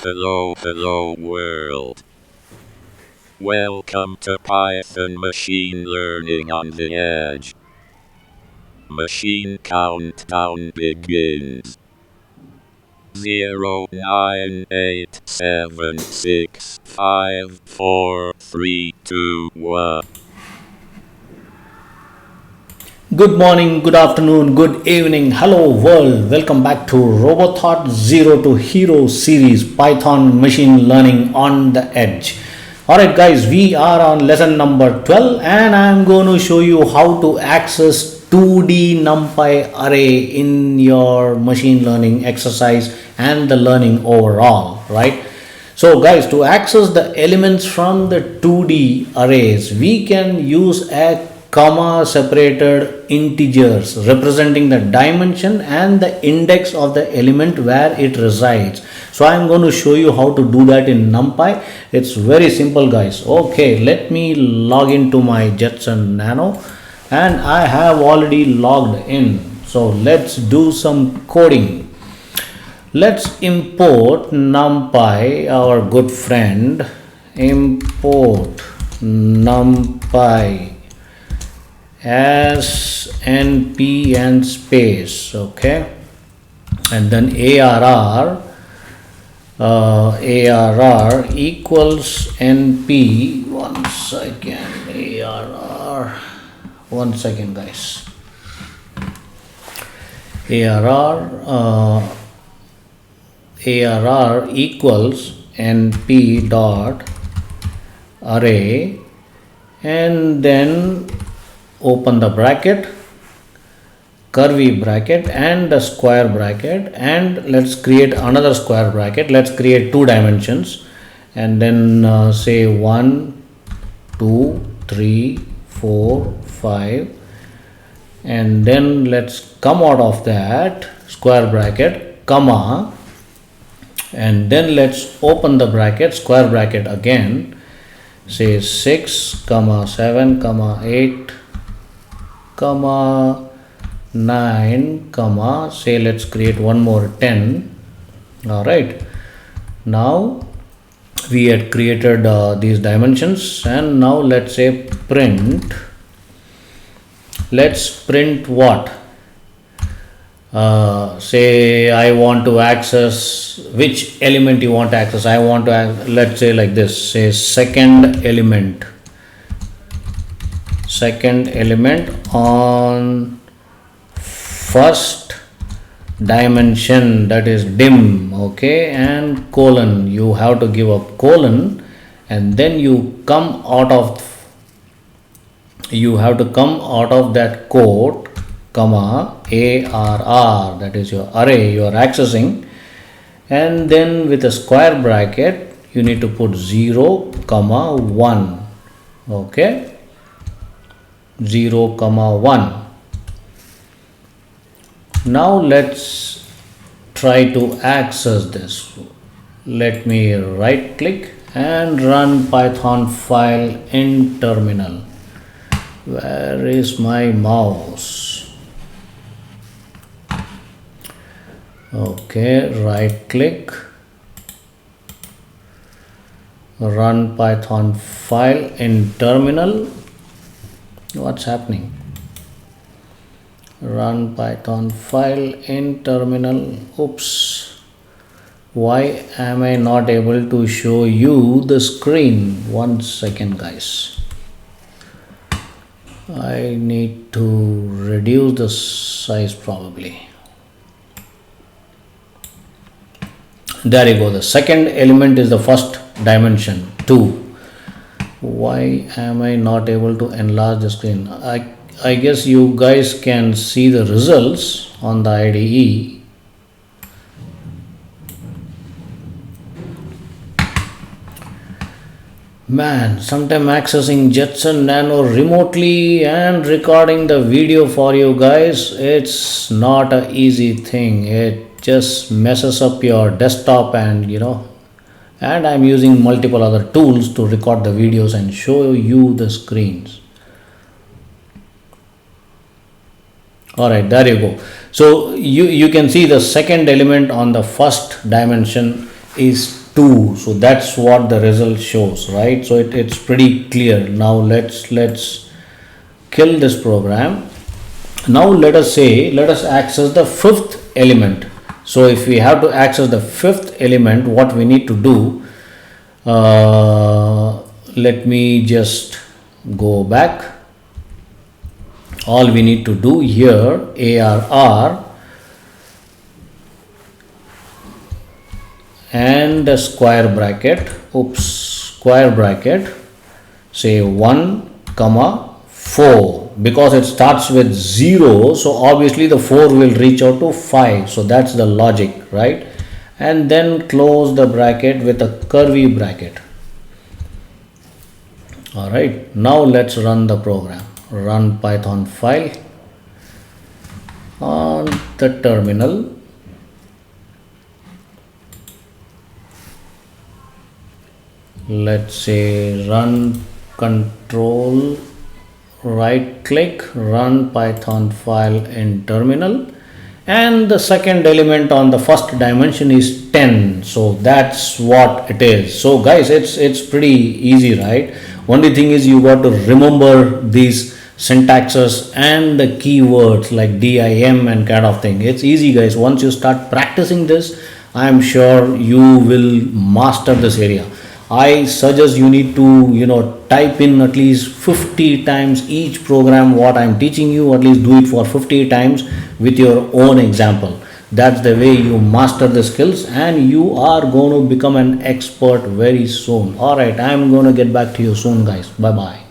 Hello world. Welcome to Python Machine Learning on the Edge. Machine countdown begins. 0987654321. Good morning, good afternoon, good evening. Hello world. Welcome back to Robothought Zero to Hero series Python machine learning on the edge. Alright guys, we are on lesson number 12 and I am going to show you how to access 2D NumPy array in your machine learning exercise and the learning overall, right? So guys, to access the elements from the 2D arrays, we can use a comma separated integers representing the dimension and the index of the element where it resides. So I am going to show you how to do that in NumPy. It's very simple guys. Okay, let me log into my Jetson Nano and I have already logged in. So let's do some coding. Let's import NumPy, our good friend. Import NumPy as np and space, okay, and then arr equals np. One second guys. arr equals np dot array, and then open the bracket, curly bracket and the square bracket, and let's create another square bracket. Let's create two dimensions and then say 1 2 3 4 5, and then let's come out of that square bracket, comma, and then let's open the bracket, square bracket again, say 6 comma 7 comma 8 comma 9 comma, say let's create one more 10. All right, now we had created these dimensions, and now let's say print. Let's print what? Say I want to access, which element you want to access. I want to let's say like this, say second element on first dimension, that is dim, okay, and colon. You have to give a colon, and then you have to come out of that quote, comma arr, that is your array you are accessing, and then with a square bracket you need to put 0 comma 1, okay, 0 comma 1. Now let's try to access this. Let me right click and run Python file in terminal. Where is my mouse? Okay, right click, run Python file in terminal. What's happening? Run Python file in terminal. Oops, why am I not able to show you the screen? One second guys, I need to reduce the size probably. There you go. The second element is the first dimension 2. Why am I not able to enlarge the screen? I guess you guys can see the results on the IDE. Man, sometime accessing Jetson Nano remotely and recording the video for you guys, it's not an easy thing. It just messes up your desktop, and and I'm using multiple other tools to record the videos and show you the screens. All right, there you go. So you can see the second element on the first dimension is 2. So that's what the result shows, right? So it's pretty clear. Now let's kill this program. Now let us access the fifth element. So if we have to access the fifth element, what we need to do, let me just go back. All we need to do here, ARR and the square bracket, say 1 comma 4, because it starts with 0, so obviously the 4 will reach out to 5. So that's the logic, right? And then close the bracket with a curly bracket. All right, now let's run the program. Run Python file on the terminal. Let's say run control right click, run Python file in terminal, and the second element on the first dimension is 10. So that's what it is. So guys, it's pretty easy, right? Only thing is you got to remember these syntaxes and the keywords like dim and kind of thing. It's easy, guys. Once you start practicing this, I am sure you will master this area. I suggest you need to type in at least 50 times each program what I'm teaching you. At least do it for 50 times with your own example. That's the way you master the skills, and you are going to become an expert very soon. All right, I'm going to get back to you soon, guys. Bye bye.